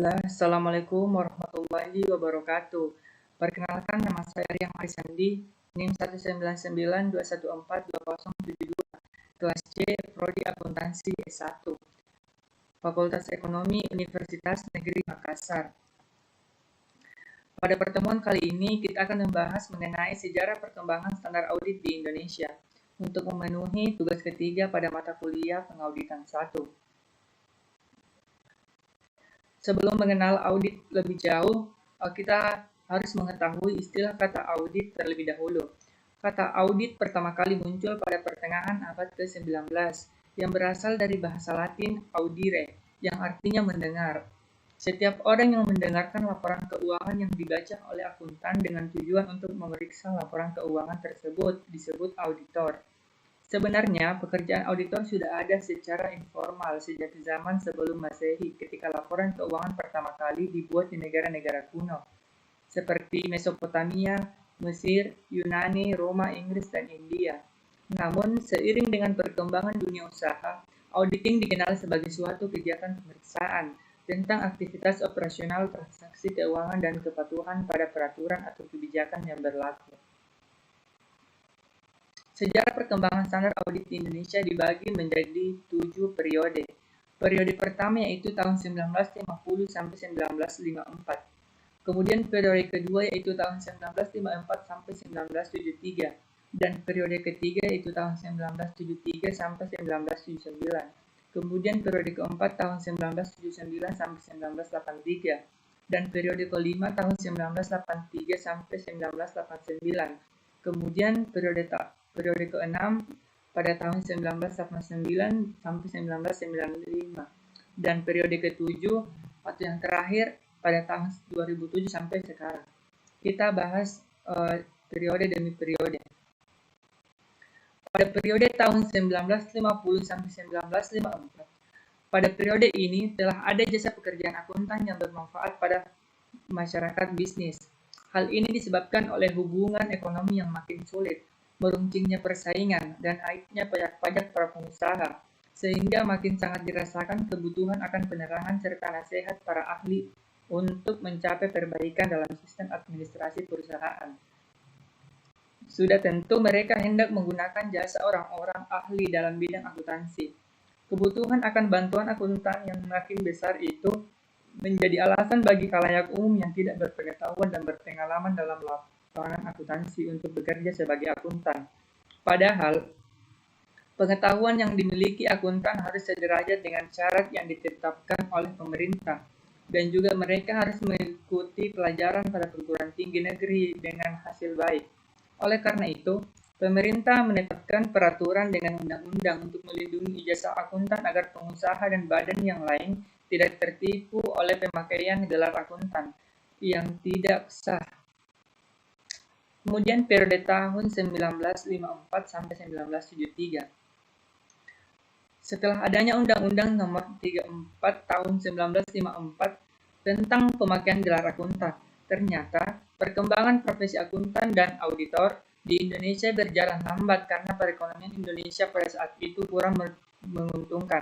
Assalamualaikum warahmatullahi wabarakatuh. Perkenalkan, nama saya Rian Arisandi, NIM 19921420072, kelas C, Prodi Akuntansi S1, Fakultas Ekonomi Universitas Negeri Makassar. Pada pertemuan kali ini, kita akan membahas mengenai sejarah perkembangan standar audit di Indonesia untuk memenuhi tugas ketiga pada mata kuliah Pengauditan 1. Sebelum mengenal audit lebih jauh, kita harus mengetahui istilah kata audit terlebih dahulu. Kata audit pertama kali muncul pada pertengahan abad ke-19 yang berasal dari bahasa Latin audire, yang artinya mendengar. Setiap orang yang mendengarkan laporan keuangan yang dibaca oleh akuntan dengan tujuan untuk memeriksa laporan keuangan tersebut disebut auditor. Sebenarnya, pekerjaan auditor sudah ada secara informal sejak zaman sebelum Masehi ketika laporan keuangan pertama kali dibuat di negara-negara kuno, seperti Mesopotamia, Mesir, Yunani, Roma, Inggris, dan India. Namun, seiring dengan perkembangan dunia usaha, auditing dikenal sebagai suatu kegiatan pemeriksaan tentang aktivitas operasional transaksi keuangan dan kepatuhan pada peraturan atau kebijakan yang berlaku. Sejarah perkembangan standar audit di Indonesia dibagi menjadi 7 periode. Periode pertama yaitu tahun 1950 sampai 1954. Kemudian periode kedua yaitu tahun 1954 sampai 1973. Dan periode ketiga yaitu tahun 1973 sampai 1979. Kemudian periode keempat tahun 1979 sampai 1983. Dan periode kelima tahun 1983 sampai 1989. Kemudian periode ke-6 pada tahun 1989 sampai 1995 dan periode ke-7 atau yang terakhir pada tahun 2007 sampai sekarang. Kita bahas periode demi periode. Pada periode tahun 1950 sampai 1954, pada periode ini telah ada jasa pekerjaan akuntan yang bermanfaat pada masyarakat bisnis. Hal ini disebabkan oleh hubungan ekonomi yang makin sulit, meruncingnya persaingan, dan naiknya pajak-pajak para pengusaha, sehingga makin sangat dirasakan kebutuhan akan penerangan serta nasihat para ahli untuk mencapai perbaikan dalam sistem administrasi perusahaan. Sudah tentu mereka hendak menggunakan jasa orang-orang ahli dalam bidang akuntansi. Kebutuhan akan bantuan akuntan yang makin besar itu menjadi alasan bagi khalayak umum yang tidak berpengetahuan dan berpengalaman dalam lapangan akuntansi untuk bekerja sebagai akuntan. Padahal, pengetahuan yang dimiliki akuntan harus sederajat dengan syarat yang ditetapkan oleh pemerintah, dan juga mereka harus mengikuti pelajaran pada perguruan tinggi negeri dengan hasil baik. Oleh karena itu, pemerintah menetapkan peraturan dengan undang-undang untuk melindungi ijazah akuntan agar pengusaha dan badan yang lain tidak tertipu oleh pemakaian gelar akuntan yang tidak sah. Kemudian periode tahun 1954 sampai 1973. Setelah adanya Undang-Undang Nomor 34 Tahun 1954 tentang pemakaian gelar akuntan, ternyata perkembangan profesi akuntan dan auditor di Indonesia berjalan lambat karena perekonomian Indonesia pada saat itu kurang menguntungkan.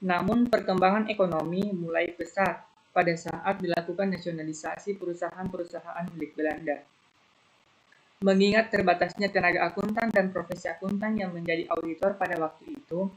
Namun perkembangan ekonomi mulai pesat pada saat dilakukan nasionalisasi perusahaan-perusahaan milik Belanda. Mengingat terbatasnya tenaga akuntan dan profesi akuntan yang menjadi auditor pada waktu itu,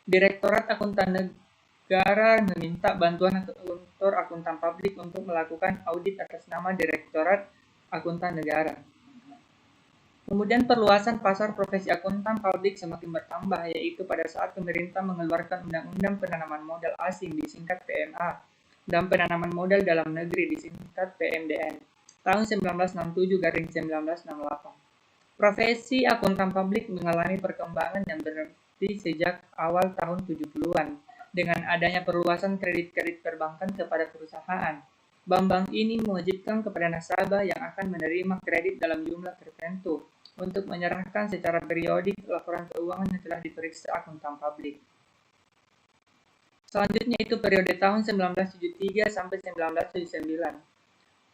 Direktorat Akuntan Negara meminta bantuan kantor akuntan publik untuk melakukan audit atas nama Direktorat Akuntan Negara. Kemudian perluasan pasar profesi akuntan publik semakin bertambah, yaitu pada saat pemerintah mengeluarkan Undang-Undang Penanaman Modal Asing disingkat PMA dan Penanaman Modal Dalam Negeri disingkat PMDN tahun 1967-1968. Profesi akuntan publik mengalami perkembangan yang berarti sejak awal tahun 70-an dengan adanya perluasan kredit-kredit perbankan kepada perusahaan. Bank-bank ini mewajibkan kepada nasabah yang akan menerima kredit dalam jumlah tertentu untuk menyerahkan secara periodik laporan keuangan yang telah diperiksa akuntan publik. Selanjutnya itu periode tahun 1973 sampai 1979.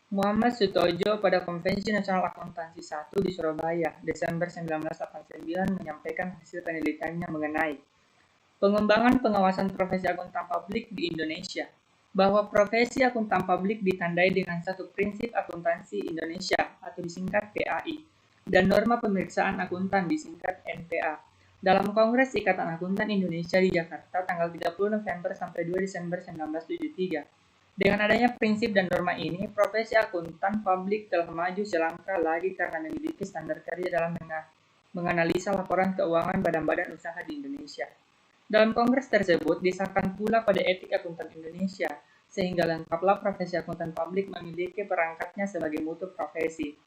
Muhammad Sutojo pada Konvensi Nasional Akuntansi 1 di Surabaya, Desember 1989 menyampaikan hasil penelitiannya mengenai pengembangan pengawasan profesi akuntan publik di Indonesia. bahwa profesi akuntan publik ditandai dengan satu prinsip akuntansi Indonesia atau disingkat PAI dan norma pemeriksaan akuntan disingkat NPA. Dalam Kongres Ikatan Akuntan Indonesia di Jakarta tanggal 30 November sampai 2 Desember 1973. Dengan adanya prinsip dan norma ini, profesi akuntan publik telah maju selangkah lagi karena memiliki standar kerja dalam menganalisa laporan keuangan badan-badan usaha di Indonesia. Dalam kongres tersebut disahkan pula Kode Etik Akuntan Indonesia, sehingga lengkaplah profesi akuntan publik memiliki perangkatnya sebagai mutu profesi.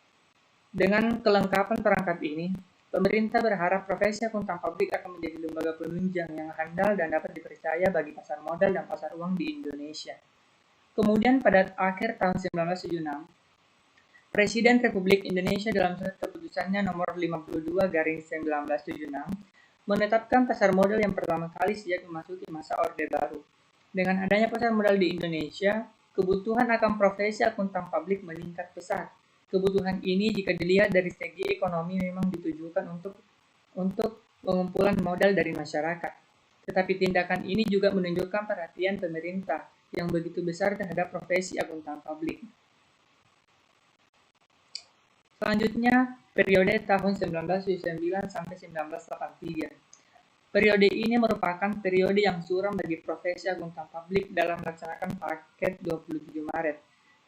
Dengan kelengkapan perangkat ini, pemerintah berharap profesi akuntan publik akan menjadi lembaga penunjang yang handal dan dapat dipercaya bagi pasar modal dan pasar uang di Indonesia. Kemudian pada akhir tahun 1976, Presiden Republik Indonesia dalam surat keputusannya nomor 52/1976 menetapkan pasar modal yang pertama kali sejak memasuki masa Orde Baru. Dengan adanya pasar modal di Indonesia, kebutuhan akan profesi akuntan publik meningkat pesat. Kebutuhan ini jika dilihat dari segi ekonomi memang ditujukan untuk pengumpulan modal dari masyarakat. Tetapi tindakan ini juga menunjukkan perhatian pemerintah yang begitu besar terhadap profesi akuntan publik. Selanjutnya, periode tahun 1979 sampai 1983. Periode ini merupakan periode yang suram bagi profesi akuntan publik dalam melaksanakan paket 27 Maret.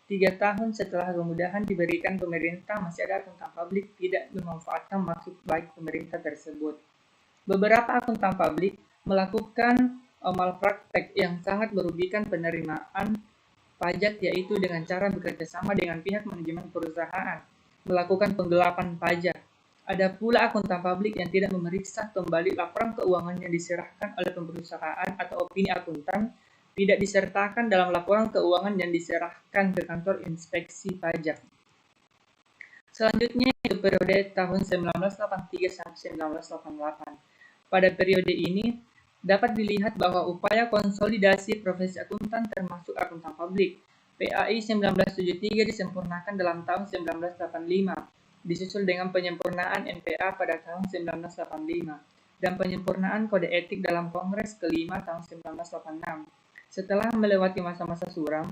3 tahun setelah kemudahan diberikan pemerintah, masih ada akuntan publik tidak memanfaatkan maksud baik pemerintah tersebut. Beberapa akuntan publik melakukan malpraktek yang sangat merugikan penerimaan pajak, yaitu dengan cara bekerja sama dengan pihak manajemen perusahaan, melakukan penggelapan pajak. Ada pula akuntan publik yang tidak memeriksa kembali laporan keuangan yang diserahkan oleh perusahaan atau opini akuntan tidak disertakan dalam laporan keuangan yang diserahkan ke kantor inspeksi pajak. Selanjutnya itu periode tahun 1983 sampai 1988. Pada periode ini dapat dilihat bahwa upaya konsolidasi profesi akuntan termasuk akuntan publik PAI 1973 disempurnakan dalam tahun 1985, disusul dengan penyempurnaan NPA pada tahun 1985, dan penyempurnaan Kode Etik dalam Kongres kelima tahun 1986. Setelah melewati masa-masa suram,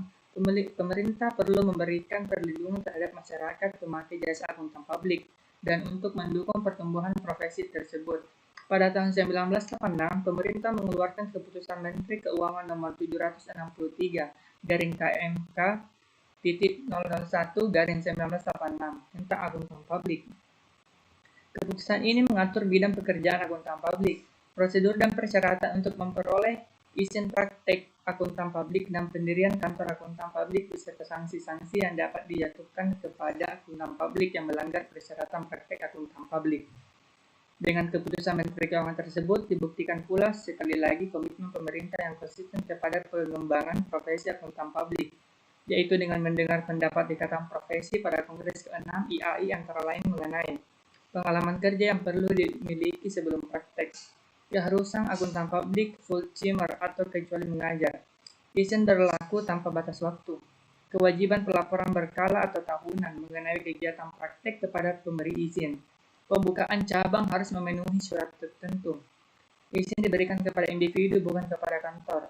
pemerintah perlu memberikan perlindungan terhadap masyarakat pemakai jasa akuntan publik, dan untuk mendukung pertumbuhan profesi tersebut. Pada tahun 1986, pemerintah mengeluarkan Keputusan Menteri Keuangan Nomor 763 KMK titik 001/1986 tentang akuntan publik. Keputusan ini mengatur bidang pekerjaan akuntan publik, prosedur dan persyaratan untuk memperoleh izin praktek akuntan publik dan pendirian kantor akuntan publik beserta sanksi-sanksi yang dapat dijatuhkan kepada akuntan publik yang melanggar persyaratan praktek akuntan publik. Dengan keputusan Menteri Keuangan tersebut dibuktikan pula sekali lagi komitmen pemerintah yang konsisten kepada pengembangan profesi akuntan publik, yaitu dengan mendengar pendapat Ikatan Profesi pada Kongres ke-6 IAI antara lain mengenai pengalaman kerja yang perlu dimiliki sebelum praktek, keharusan akuntan publik full-timer atau kecuali mengajar, izin berlaku tanpa batas waktu, kewajiban pelaporan berkala atau tahunan mengenai kegiatan praktek kepada pemberi izin, pembukaan cabang harus memenuhi syarat tertentu, izin diberikan kepada individu bukan kepada kantor,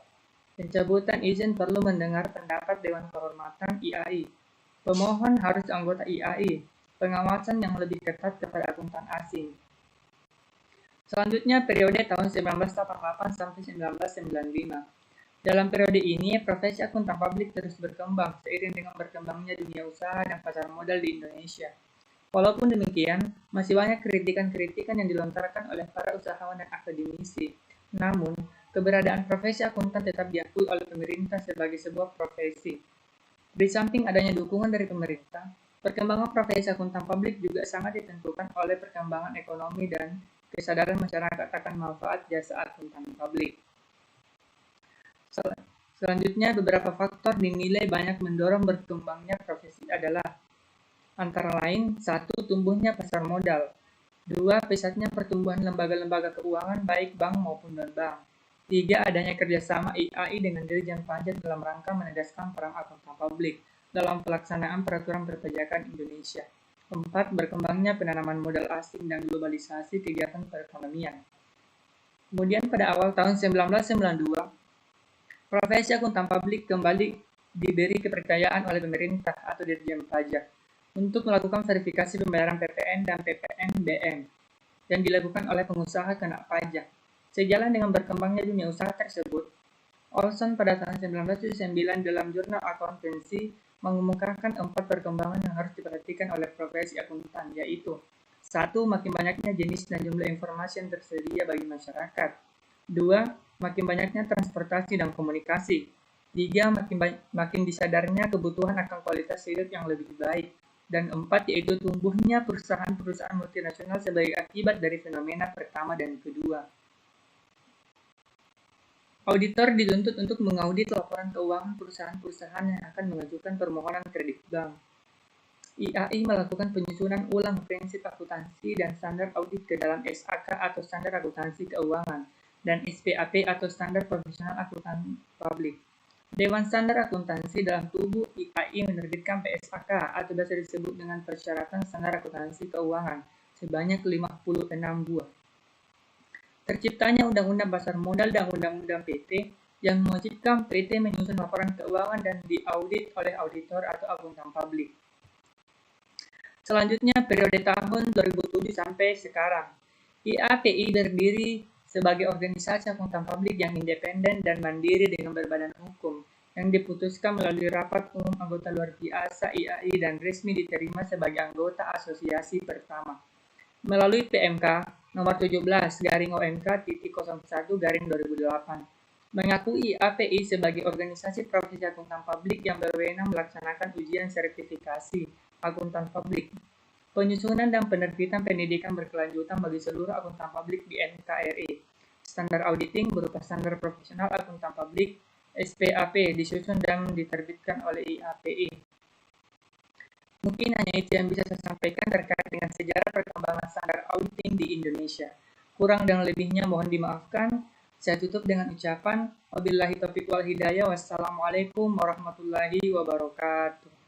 pencabutan izin perlu mendengar pendapat Dewan Kehormatan IAI, pemohon harus anggota IAI, pengawasan yang lebih ketat kepada akuntan asing. Selanjutnya periode tahun 1988 sampai 1995. Dalam periode ini, profesi akuntan publik terus berkembang seiring dengan berkembangnya dunia usaha dan pasar modal di Indonesia. Walaupun demikian, masih banyak kritikan-kritikan yang dilontarkan oleh para usahawan dan akademisi. Namun, keberadaan profesi akuntan tetap diakui oleh pemerintah sebagai sebuah profesi. Di samping adanya dukungan dari pemerintah, perkembangan profesi akuntan publik juga sangat ditentukan oleh perkembangan ekonomi dan kesadaran masyarakat akan manfaat jasa akuntan publik. Selanjutnya, beberapa faktor dinilai banyak mendorong berkembangnya profesi adalah antara lain, 1. Tumbuhnya pasar modal. 2. Pesatnya pertumbuhan lembaga-lembaga keuangan baik bank maupun non-bank. 3. Adanya kerjasama IAI dengan Dirjen Pajak dalam rangka menegaskan peran akuntan publik dalam pelaksanaan peraturan perpajakan Indonesia. 4. Berkembangnya penanaman modal asing dan globalisasi kegiatan perekonomian. Kemudian pada awal tahun 1992, Profesi akuntan publik kembali diberi kepercayaan oleh pemerintah atau Dirjen Pajak untuk melakukan verifikasi pembayaran PPN dan PPNBM yang dilakukan oleh pengusaha kena pajak. Sejalan dengan berkembangnya dunia usaha tersebut, Olson pada tahun 1979 dalam jurnal akuntansi mengemukakan 4 perkembangan yang harus diperhatikan oleh profesi akuntan, yaitu 1. Makin banyaknya jenis dan jumlah informasi yang tersedia bagi masyarakat. 2. Makin banyaknya transportasi dan komunikasi. 3. Makin disadarnya kebutuhan akan kualitas hidup yang lebih baik. Dan 4. Yaitu tumbuhnya perusahaan-perusahaan multinasional sebagai akibat dari fenomena pertama dan kedua. Auditor dituntut untuk mengaudit laporan keuangan perusahaan-perusahaan yang akan mengajukan permohonan kredit bank. IAI melakukan penyusunan ulang prinsip akuntansi dan standar audit ke dalam SAK atau standar akuntansi keuangan dan SPAP atau standar profesional akuntan publik. Dewan Standar Akuntansi dalam tubuh IAI menerbitkan PSAK atau biasa disebut dengan Persyaratan Standar Akuntansi Keuangan sebanyak 56 buah. Terciptanya Undang-Undang Pasar Modal dan Undang-Undang PT yang mewajibkan PT menyusun laporan keuangan dan diaudit oleh auditor atau akuntan publik. Selanjutnya periode tahun 2007 sampai sekarang. IAPI berdiri sebagai organisasi akuntan publik yang independen dan mandiri dengan berbadan hukum yang diputuskan melalui rapat umum anggota luar biasa IAI dan resmi diterima sebagai anggota asosiasi pertama. Melalui PMK nomor 17/OMK.01/2008 mengakui IAPI sebagai organisasi profesi akuntan publik yang berwenang melaksanakan ujian sertifikasi akuntan publik, penyusunan dan penerbitan pendidikan berkelanjutan bagi seluruh akuntan publik di NKRI, standar auditing berupa standar profesional akuntan publik SPAP disusun dan diterbitkan oleh IAPI. Mungkin hanya itu yang bisa saya sampaikan terkait dengan sejarah perkembangan standar auditing di Indonesia. Kurang dan lebihnya mohon dimaafkan. Saya tutup dengan ucapan wabillahi taufiq wal hidayah. Wassalamualaikum warahmatullahi wabarakatuh.